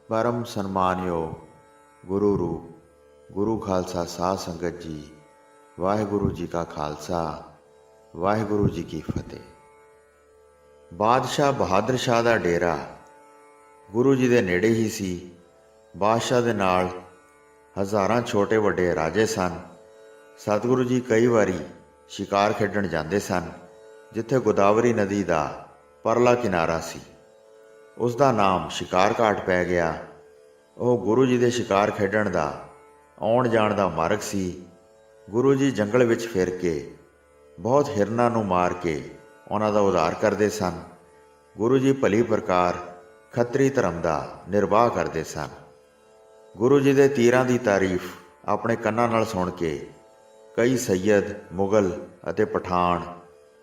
परम सन्मानयोग गुरु रूप गुरु खालसा साध संगत जी। वाहिगुरु जी का खालसा वाहिगुरु जी की फतेह। बादशाह बहादुर शाह का डेरा गुरु जी के नेड़े ही सी। बादशाह के नाल हज़ारां छोटे वड्डे राजे सन। सतगुरु जी कई वारी शिकार खेडण जाते सन जिथे गोदावरी नदी का परला किनारा सी। उसका नाम शिकार घाट पै गया। वह गुरु जी के शिकार खेडण का आउण जाण का मार्ग सी। गुरु जी जंगल विच फिर के बहुत हिरनां नूं मार के उन्हां दा उद्धार करते सन। गुरु जी भली प्रकार खत्री धर्म का निर्वाह करते सन। गुरु जी के तीरां की तारीफ अपने कन्नां नाल सुण के कई सैयद मुगल अते पठान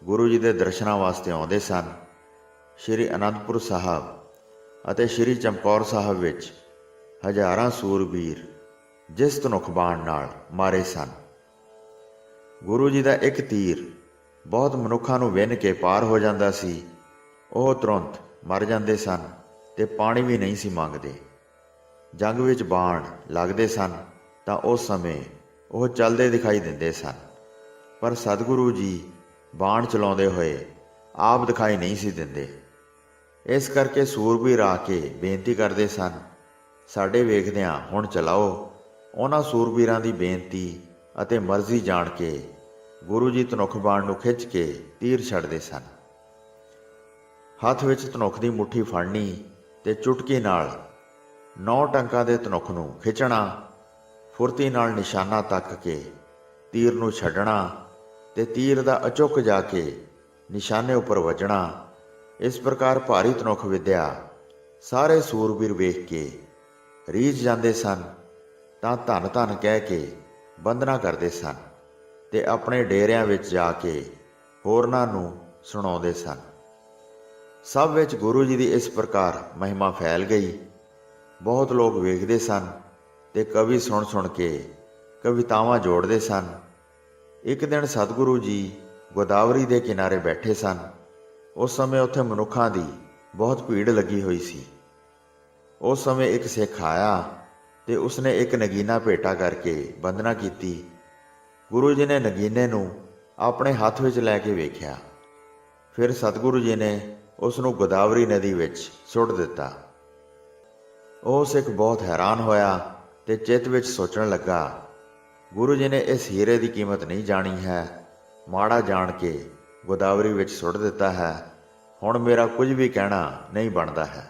गुरु जी के दर्शनां वास्ते आउंदे सन। श्री आनंदपुर साहब ਅਤੇ श्री चमकौर साहब विच हज़ारां सूरबीर जिस धनुख बाण नाल मारे सन। गुरु जी का एक तीर बहुत मनुखा नूं विन के पार हो जाता सी। ਉਹ तुरंत मर जाते सन ते पानी भी नहीं सी मंगते। जंग विच बाण लगते सन तां उस समय ਉਹ चलते दिखाई दिंदे सन, पर सतगुरु जी बाण चलाउंदे होए आप दिखाई नहीं सी दिंदे। इस करके सूरबीर आके बेनती करते सन, साडे वेखदिआं हुण चलाओ। उन्हां सूरबीरां दी बेनती अते मर्जी जाण के गुरु जी धनुख बाण नूं खिच के तीर छड्डदे सन। हत्थ विच धनुख दी मुट्ठी फड़नी ते चुटकी नाल 9 टंकां दे धनुख नूं खिचणा, फुरती नाल निशाना तक के तीर नूं छड्डणा ते तीर दा अचुक जाके निशाने उपर वजणा। इस प्रकार भारी धनुख विद्या सारे सूरबीर वेख के रीझ जाते सन तां धन धन कह के बंदना करते सन ते अपने डेरियां विच जाके होरनां नूं सुणाउंदे सन। सब विच गुरु जी की इस प्रकार महिमा फैल गई। बहुत लोग वेखदे सन ते कवि सुन सुन के कवितावां जोड़ते सन। एक दिन सतगुरु जी गोदावरी के किनारे बैठे सन। उस समय उत्थे मनुखा की बहुत भीड़ लगी हुई सी। उस समय एक सिख आया ते उसने एक नगीना भेटा करके वंदना की। गुरु जी ने नगीने नूं अपने हाथ विच लैके वेख्या। फिर सतगुरु जी ने उसनूं गोदावरी नदी विच सुट दिता। ਉਹ सिख बहुत हैरान होया ते चित विच सोचण लगा, गुरु जी ने इस हीरे की कीमत नहीं जानी है, माड़ा जान के गोदावरी विच सुट दिता है। हुण मेरा कुछ भी कहना नहीं बनता है।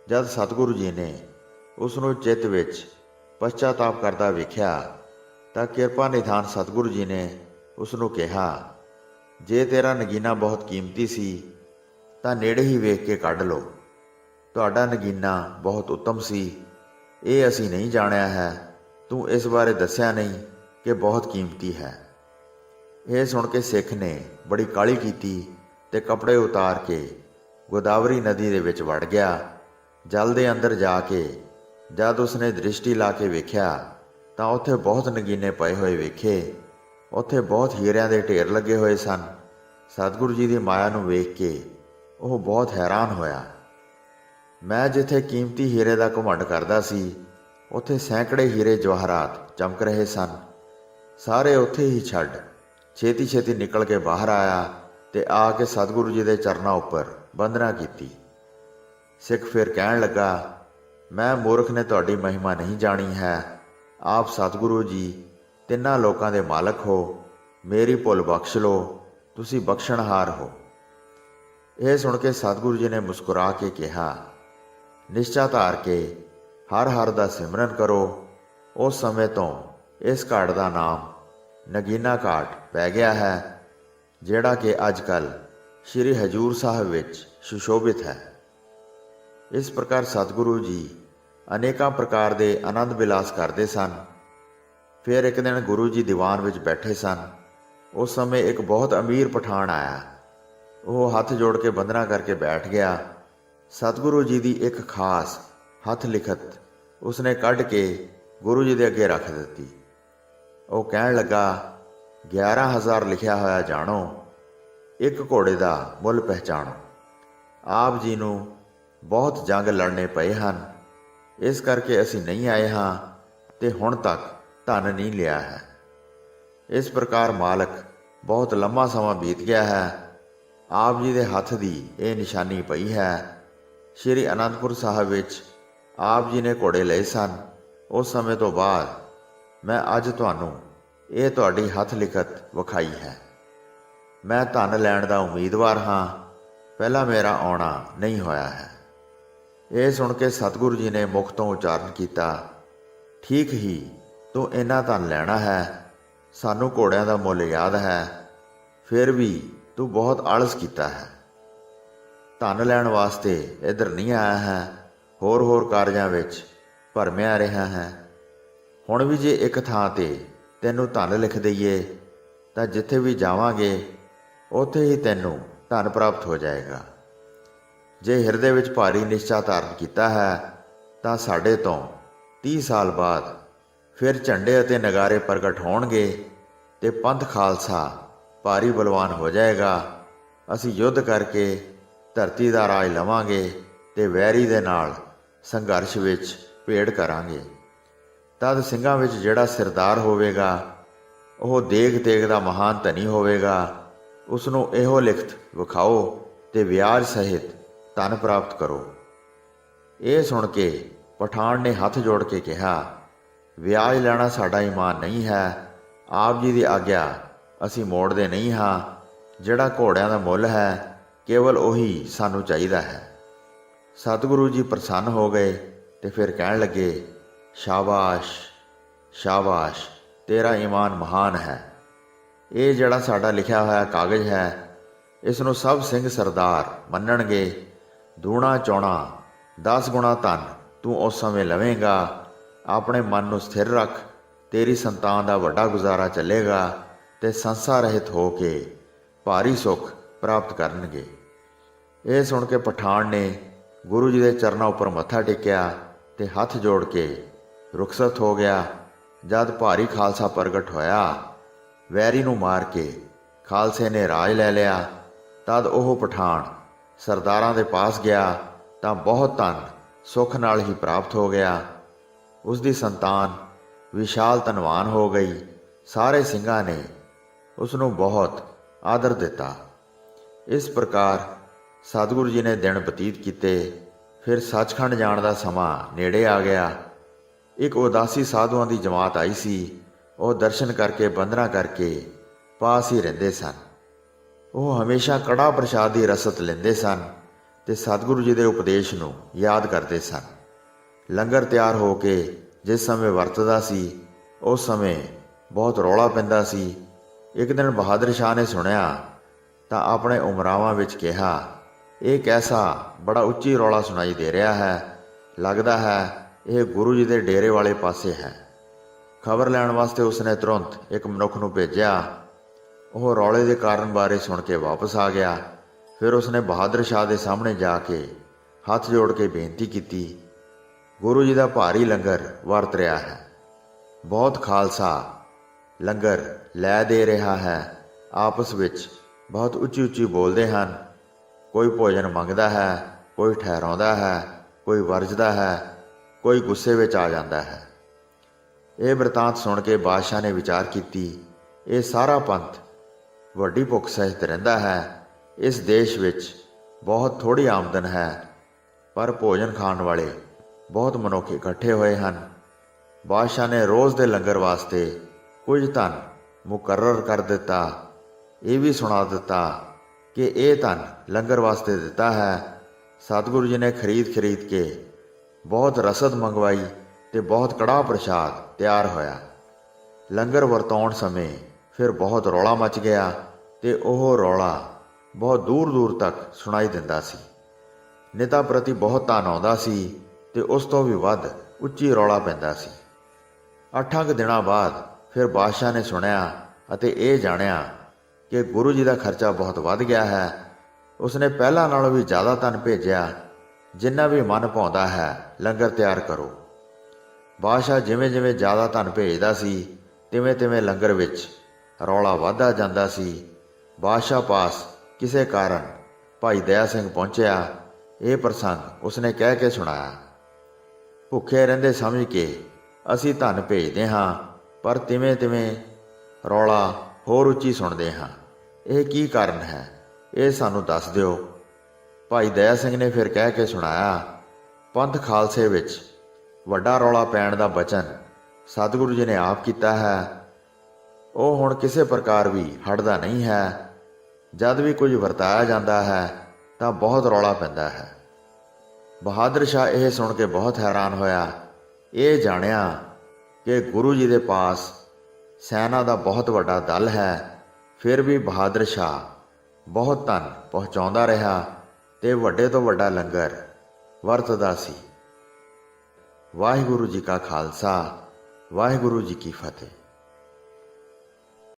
जद सतगुरु जी ने उसनूं चित विच पश्चाताप करता वेख्या तां किरपा निधान सतगुरु जी ने उसनूं कहा, जे तेरा नगीना बहुत कीमती सी तां नेड़े ही वेख के कढ लो। तुहाडा नगीना बहुत उत्तम सी, ये असीं नहीं जाणिया है। तूं इस बारे दस्सिया नहीं कि बहुत कीमती है। यह सुन के सिख ने बड़ी काली की ते कपड़े उतार के गोदावरी नदी दे विच वड़ गया। जल दे अंदर जाके जद उसने दृष्टि ला के वेख्या तां उत्थे बहुत नगीने पए होए वेखे। उत्थे बहुत हीरिਆਂ ਦੇ ढेर लगे हुए सन। सतगुरु जी की माया नूं वेख के ਉਹ बहुत हैरान होया। मैं जिथे कीमती हीरे का घुमंड करदा सी उत्थे सैकड़े हीरे जवाहरात चमक रहे सन। सारे उत्थे ही छड्ड छेती छेती निकल के बाहर आया ते आके सतगुरु जी के चरणों उपर वंदना की। सिख फिर कहन लगा, मैं मूर्ख ने तुहाडी महिमा नहीं जानी है। आप सतगुरु जी तिन्हां लोकां दे मालक हो, मेरी भुल बख्श लो, तुसी बख्शणहार हो। यह सुन के सतगुरु जी ने मुस्कुरा के कहा, निश्चा धार के हर हर दा सिमरन करो। उस समय तो इस घाट का नाम नगीना घाट पै गया है, जिहड़ा कि अजकल श्री हजूर साहब विच सुशोभित है। इस प्रकार सतगुरु जी अनेकों प्रकार के आनंद विलास करते सन। फिर एक दिन गुरु जी दीवान विच बैठे सन। उस समय एक बहुत अमीर पठान आया। वह हाथ जोड़ के वंदना करके बैठ गया। सतगुरु जी की एक खास हथ लिखत उसने कढ़ के गुरु जी के अगे रख दी। वह कहन लगा, 11,000 लिखिया होया जानो, एक घोड़े का मुल पहचानो। आप जी नूं बहुत जंग लड़ने पे हैं। ਇਸ ਕਰਕੇ ਅਸੀਂ ਨਹੀਂ ਆਏ ਹਾਂ ਤੇ ਹੁਣ ਤੱਕ ਧਨ ਨਹੀਂ ਲਿਆ ਹੈ। ਇਸ ਪ੍ਰਕਾਰ ਮਾਲਕ ਬਹੁਤ ਲੰਮਾ ਸਮਾਂ ਬੀਤ ਗਿਆ ਹੈ। ਆਪ ਜੀ ਦੇ ਹੱਥ ਦੀ ਇਹ ਨਿਸ਼ਾਨੀ ਪਈ ਹੈ। ਸ਼੍ਰੀ ਅਨੰਦਪੁਰ ਸਾਹਿਬ ਵਿੱਚ ਆਪ ਜੀ ਨੇ ਘੋੜੇ ਲਏ ਸਨ। ਉਸ ਸਮੇਂ ਤੋਂ ਬਾਅਦ ਮੈਂ ਅੱਜ ਤੁਹਾਨੂੰ ਇਹ ਤੁਹਾਡੀ ਹੱਥ ਲਿਖਤ ਵਿਖਾਈ ਹੈ। ਮੈਂ ਧਨ ਲੈਣ ਦਾ ਉਮੀਦਵਾਰ ਹਾਂ, ਪਹਿਲਾਂ ਮੇਰਾ ਆਉਣਾ ਨਹੀਂ ਹੋਇਆ ਹੈ। ਇਹ ਸੁਣ ਕੇ ਸਤਿਗੁਰੂ ਜੀ ਨੇ ਮੁਖ ਤੋਂ ਉਚਾਰਨ ਕੀਤਾ, ਠੀਕ ਹੀ ਤੂੰ ਇੰਨਾ ਧਨ ਲੈਣਾ ਹੈ। ਸਾਨੂੰ ਘੋੜਿਆਂ ਦਾ ਮੁੱਲ ਯਾਦ ਹੈ, ਫਿਰ ਵੀ ਤੂੰ ਬਹੁਤ ਆਲਸ ਕੀਤਾ ਹੈ। ਧਨ ਲੈਣ ਵਾਸਤੇ ਇੱਧਰ ਨਹੀਂ ਆਇਆ ਹੈ, ਹੋਰ ਕਾਰਜਾਂ ਵਿੱਚ ਭਰਮਿਆ ਰਿਹਾ ਹੈ। ਹੁਣ ਵੀ ਜੇ ਇੱਕ ਥਾਂ 'ਤੇ ਤੈਨੂੰ ਧਨ ਲਿਖ ਦਈਏ ਤਾਂ ਜਿੱਥੇ ਵੀ ਜਾਵਾਂਗੇ ਉੱਥੇ ਹੀ ਤੈਨੂੰ ਧਨ ਪ੍ਰਾਪਤ ਹੋ ਜਾਏਗਾ। ਜੇ ਹਿਰਦੇ ਵਿੱਚ ਭਾਰੀ ਨਿਸ਼ਚਾ ਧਾਰਨ ਕੀਤਾ ਹੈ ਤਾਂ ਸਾਡੇ ਤੋਂ 30 ਸਾਲ ਬਾਅਦ ਫਿਰ ਝੰਡੇ ਅਤੇ ਨਗਾਰੇ ਪ੍ਰਗਟ ਹੋਣਗੇ ਤੇ ਪੰਥ ਖਾਲਸਾ ਭਾਰੀ ਬਲਵਾਨ ਹੋ ਜਾਏਗਾ। ਅਸੀਂ ਯੁੱਧ ਕਰਕੇ ਧਰਤੀ ਦਾ ਰਾਜ ਲਵਾਂਗੇ ਤੇ ਵੈਰੀ ਦੇ ਨਾਲ ਸੰਘਰਸ਼ ਵਿੱਚ ਭੇੜ ਕਰਾਂਗੇ। ਤਦ ਸਿੰਘਾਂ ਵਿੱਚ ਜਿਹੜਾ ਸਰਦਾਰ ਹੋਵੇਗਾ ਉਹ ਦੇਗ ਦਾ ਮਹਾਨ ਧਨੀ ਹੋਵੇਗਾ। ਉਸ ਨੂੰ ਇਹੋ ਲਿਖਤ ਵਿਖਾਓ ਤੇ ਵਿਆਜ ਸਹਿਤ ਧਨ ਪ੍ਰਾਪਤ ਕਰੋ। ਇਹ ਸੁਣ ਕੇ ਪਠਾਨ ਨੇ ਹੱਥ ਜੋੜ ਕੇ ਕਿਹਾ, ਵਿਆਜ ਲੈਣਾ ਸਾਡਾ ਈਮਾਨ ਨਹੀਂ ਹੈ। ਆਪ ਜੀ ਦੀ ਆਗਿਆ ਅਸੀਂ ਮੋੜਦੇ ਨਹੀਂ ਹਾਂ। ਜਿਹੜਾ ਘੋੜਿਆਂ ਦਾ ਮੁੱਲ ਹੈ ਕੇਵਲ ਉਹੀ ਸਾਨੂੰ ਚਾਹੀਦਾ ਹੈ। ਸਤਿਗੁਰੂ ਜੀ ਪ੍ਰਸੰਨ ਹੋ ਗਏ ਤੇ ਫਿਰ ਕਹਿਣ ਲੱਗੇ, ਸ਼ਾਬਾਸ਼ ਸ਼ਾਬਾਸ਼, ਤੇਰਾ ਈਮਾਨ ਮਹਾਨ ਹੈ। ਇਹ ਜਿਹੜਾ ਸਾਡਾ ਲਿਖਿਆ ਹੋਇਆ ਕਾਗਜ਼ ਹੈ ਇਸ ਨੂੰ ਸਭ ਸਿੰਘ ਸਰਦਾਰ ਮੰਨਣਗੇ। ਦੂਣਾ ਚੌਣਾ 10 ਗੁਣਾ ਧਨ ਤੂੰ ਉਸ ਸਮੇਂ ਲਵੇਂਗਾ। ਆਪਣੇ ਮਨ ਨੂੰ ਸਥਿਰ ਰੱਖ, ਤੇਰੀ ਸੰਤਾਨ ਦਾ ਵੱਡਾ ਗੁਜ਼ਾਰਾ ਚੱਲੇਗਾ ਤੇ ਸੰਸਾ ਰਹਿਤ ਹੋ ਕੇ ਭਾਰੀ ਸੁੱਖ ਪ੍ਰਾਪਤ ਕਰਨਗੇ। ਇਹ ਸੁਣ ਕੇ ਪਠਾਨ ਨੇ ਗੁਰੂ ਜੀ ਦੇ ਚਰਨਾਂ ਉੱਪਰ ਮੱਥਾ ਟੇਕਿਆ ਤੇ ਹੱਥ ਜੋੜ ਕੇ ਰੁਖਸਤ ਹੋ ਗਿਆ। ਜਦ ਭਾਰੀ ਖਾਲਸਾ ਪ੍ਰਗਟ ਹੋਇਆ, ਵੈਰੀ ਨੂੰ ਮਾਰ ਕੇ ਖਾਲਸੇ ਨੇ ਰਾਜ ਲੈ ਲਿਆ। ਤਦ ਉਹ ਪਠਾਨ ਸਰਦਾਰਾਂ ਦੇ ਪਾਸ ਗਿਆ ਤਾਂ ਬਹੁਤ ਧਨ ਸੁੱਖ ਨਾਲ ਹੀ ਪ੍ਰਾਪਤ ਹੋ ਗਿਆ। ਉਸ ਦੀ ਸੰਤਾਨ ਵਿਸ਼ਾਲ ਧਨਵਾਨ ਹੋ ਗਈ। ਸਾਰੇ ਸਿੰਘਾਂ ਨੇ ਉਸ ਨੂੰ ਬਹੁਤ ਆਦਰ ਦਿੱਤਾ। ਇਸ ਪ੍ਰਕਾਰ ਸਤਿਗੁਰੂ ਜੀ ਨੇ ਦਿਨ ਬਤੀਤ ਕੀਤੇ। ਫਿਰ ਸੱਚਖੰਡ ਜਾਣ ਦਾ ਸਮਾਂ ਨੇੜੇ ਆ ਗਿਆ। ਇੱਕ ਉਦਾਸੀ ਸਾਧੂਆਂ ਦੀ ਜਮਾਤ ਆਈ ਸੀ। ਉਹ ਦਰਸ਼ਨ ਕਰਕੇ ਬੰਦਨਾ ਕਰਕੇ ਪਾਸ ਹੀ ਰਹਿੰਦੇ ਸਨ। ਉਹ ਹਮੇਸ਼ਾ ਕੜਾ ਪ੍ਰਸ਼ਾਦ ਦੀ ਰਸਤ ਲੈਂਦੇ ਸਨ ਤੇ ਸਤਿਗੁਰੂ ਜੀ ਦੇ ਉਪਦੇਸ਼ ਨੂੰ ਯਾਦ ਕਰਦੇ ਸਨ। ਲੰਗਰ ਤਿਆਰ ਹੋ ਕੇ ਜਿਸ ਸਮੇਂ ਵਰਤਦਾ ਸੀ ਉਸ ਸਮੇਂ ਬਹੁਤ ਰੌਲਾ ਪੈਂਦਾ ਸੀ। ਇੱਕ ਦਿਨ ਬਹਾਦਰ ਸ਼ਾਹ ਨੇ ਸੁਣਿਆ ਤਾਂ ਆਪਣੇ ਉਮਰਾਵਾਂ ਵਿੱਚ ਕਿਹਾ, ਇਹ ਕੈਸਾ ਬੜਾ ਉੱਚੀ ਰੌਲਾ ਸੁਣਾਈ ਦੇ ਰਿਹਾ ਹੈ। ਲੱਗਦਾ ਹੈ ਇਹ ਗੁਰੂ ਜੀ ਦੇ ਡੇਰੇ ਵਾਲੇ ਪਾਸੇ ਹੈ। ਖਬਰ ਲੈਣ ਵਾਸਤੇ ਉਸਨੇ ਤੁਰੰਤ ਇੱਕ ਮਨੁੱਖ ਨੂੰ ਭੇਜਿਆ। ਉਹ ਰੌਲੇ ਦੇ ਕਾਰਨ ਬਾਰੇ ਸੁਣ ਕੇ ਵਾਪਸ ਆ ਗਿਆ। ਫਿਰ ਉਸਨੇ ਬਹਾਦਰ ਸ਼ਾਹ ਦੇ ਸਾਹਮਣੇ ਜਾ ਕੇ ਹੱਥ ਜੋੜ ਕੇ ਬੇਨਤੀ ਕੀਤੀ, ਗੁਰੂ ਜੀ ਦਾ ਭਾਰੀ ਲੰਗਰ ਵਰਤ ਰਿਹਾ ਹੈ। ਬਹੁਤ ਖਾਲਸਾ ਲੰਗਰ ਲੈ ਦੇ ਰਿਹਾ ਹੈ। ਆਪਸ ਵਿੱਚ ਬਹੁਤ ਉੱਚੀ ਬੋਲਦੇ ਹਨ। ਕੋਈ ਭੋਜਨ ਮੰਗਦਾ ਹੈ, ਕੋਈ ਠਹਿਰਾਉਂਦਾ ਹੈ, ਕੋਈ ਵਰਜਦਾ ਹੈ, ਕੋਈ ਗੁੱਸੇ ਵਿੱਚ ਆ ਜਾਂਦਾ ਹੈ। ਇਹ ਬਿਰਤਾਂਤ ਸੁਣ ਕੇ ਬਾਦਸ਼ਾਹ ਨੇ ਵਿਚਾਰ ਕੀਤੀ, ਇਹ ਸਾਰਾ ਪੰਥ ਵੱਡੀ ਭੁੱਖ ਸਹਿਤ ਰਹਿੰਦਾ ਹੈ। ਇਸ ਦੇਸ਼ ਵਿੱਚ ਬਹੁਤ ਥੋੜ੍ਹੀ ਆਮਦਨ ਹੈ, ਪਰ ਭੋਜਨ ਖਾਣ ਵਾਲੇ ਬਹੁਤ ਮਨੁੱਖ ਇਕੱਠੇ ਹੋਏ ਹਨ। ਬਾਦਸ਼ਾਹ ਨੇ ਰੋਜ਼ ਦੇ ਲੰਗਰ ਵਾਸਤੇ ਕੁਝ ਧਨ ਮੁਕਰਰ ਕਰ ਦਿੱਤਾ। ਇਹ ਵੀ ਸੁਣਾ ਦਿੱਤਾ ਕਿ ਇਹ ਧਨ ਲੰਗਰ ਵਾਸਤੇ ਦਿੱਤਾ ਹੈ। ਸਤਿਗੁਰੂ ਜੀ ਨੇ ਖਰੀਦ ਕੇ ਬਹੁਤ ਰਸਦ ਮੰਗਵਾਈ ਤੇ ਬਹੁਤ ਕੜਾਹ ਪ੍ਰਸ਼ਾਦ ਤਿਆਰ ਹੋਇਆ। ਲੰਗਰ ਵਰਤਾਉਣ ਸਮੇਂ ਫਿਰ ਬਹੁਤ ਰੌਲਾ ਮਚ ਗਿਆ ਤੇ ਉਹ ਰੌਲਾ ਬਹੁਤ ਦੂਰ ਤੱਕ ਸੁਣਾਈ ਦਿੰਦਾ ਸੀ। ਨਿਤਾ ਪ੍ਰਤੀ ਬਹੁਤ ਧਨ ਆਉਂਦਾ ਸੀ ਤੇ ਉਸ ਤੋਂ ਵੀ ਵੱਧ ਉੱਚੀ ਰੌਲਾ ਪੈਂਦਾ ਸੀ। 8 ਦਿਨਾਂ ਬਾਅਦ ਫਿਰ ਬਾਦਸ਼ਾਹ ਨੇ ਸੁਣਿਆ ਅਤੇ ਇਹ ਜਾਣਿਆ ਕਿ ਗੁਰੂ ਜੀ ਦਾ ਖਰਚਾ ਬਹੁਤ ਵੱਧ ਗਿਆ ਹੈ। ਉਸਨੇ ਪਹਿਲਾਂ ਨਾਲੋਂ ਵੀ ਜ਼ਿਆਦਾ ਧਨ ਭੇਜਿਆ। ਜਿੰਨਾ ਵੀ ਮਨ ਭਾਉਂਦਾ ਹੈ ਲੰਗਰ ਤਿਆਰ ਕਰੋ। ਬਾਦਸ਼ਾਹ ਜਿਵੇਂ ਜ਼ਿਆਦਾ ਧਨ ਭੇਜਦਾ ਸੀ ਤਿਵੇਂ ਲੰਗਰ ਵਿੱਚ ਰੌਲਾ ਵੱਧਦਾ ਜਾਂਦਾ ਸੀ। ਬਾਦਸ਼ਾਹ ਪਾਸ ਕਿਸੇ ਕਾਰਨ ਭਾਈ ਦਇਆ ਸਿੰਘ ਪਹੁੰਚਿਆ। ਇਹ ਪ੍ਰਸੰਗ ਉਸਨੇ ਕਹਿ ਕੇ ਸੁਣਾਇਆ। ਭੁੱਖੇ ਰਹਿੰਦੇ ਸਮਝ ਕੇ ਅਸੀਂ ਧਨ ਭੇਜਦੇ ਹਾਂ, ਪਰ ਤਿਵੇਂ ਤਿਵੇਂ ਰੌਲਾ ਹੋਰ ਉੱਚੀ ਸੁਣਦੇ ਹਾਂ। ਇਹ ਕੀ ਕਾਰਨ ਹੈ, ਇਹ ਸਾਨੂੰ ਦੱਸ ਦਿਓ। ਭਾਈ ਦਇਆ ਸਿੰਘ ਨੇ ਫਿਰ ਕਹਿ ਕੇ ਸੁਣਾਇਆ, ਪੰਥ ਖਾਲਸੇ ਵਿੱਚ ਵੱਡਾ ਰੌਲਾ ਪੈਣ ਦਾ ਬਚਨ ਸਤਿਗੁਰੂ ਜੀ ਨੇ ਆਪ ਕੀਤਾ ਹੈ। ਉਹ ਹੁਣ ਕਿਸੇ ਪ੍ਰਕਾਰ ਵੀ ਹਟਦਾ ਨਹੀਂ ਹੈ। ਜਦ ਵੀ ਕੁਝ ਵਰਤਾਇਆ ਜਾਂਦਾ ਹੈ ਤਾਂ ਬਹੁਤ ਰੌਲਾ ਪੈਂਦਾ ਹੈ। ਬਹਾਦਰ ਸ਼ਾਹ ਇਹ ਸੁਣ ਕੇ ਬਹੁਤ ਹੈਰਾਨ ਹੋਇਆ। ਇਹ ਜਾਣਿਆ ਕਿ ਗੁਰੂ ਜੀ ਦੇ ਪਾਸ ਸੈਨਾ ਦਾ ਬਹੁਤ ਵੱਡਾ ਦਲ ਹੈ, ਫਿਰ ਵੀ ਬਹਾਦਰ ਸ਼ਾਹ ਬਹੁਤ ਧਨ ਪਹੁੰਚਾਉਂਦਾ ਰਿਹਾ ਤੇ ਵੱਡੇ ਤੋਂ ਵੱਡਾ ਲੰਗਰ ਵਰਤਦਾ ਸੀ। ਵਾਹਿਗੁਰੂ ਜੀ ਕਾ ਖਾਲਸਾ, ਵਾਹਿਗੁਰੂ ਜੀ ਕੀ ਫਤਿਹ।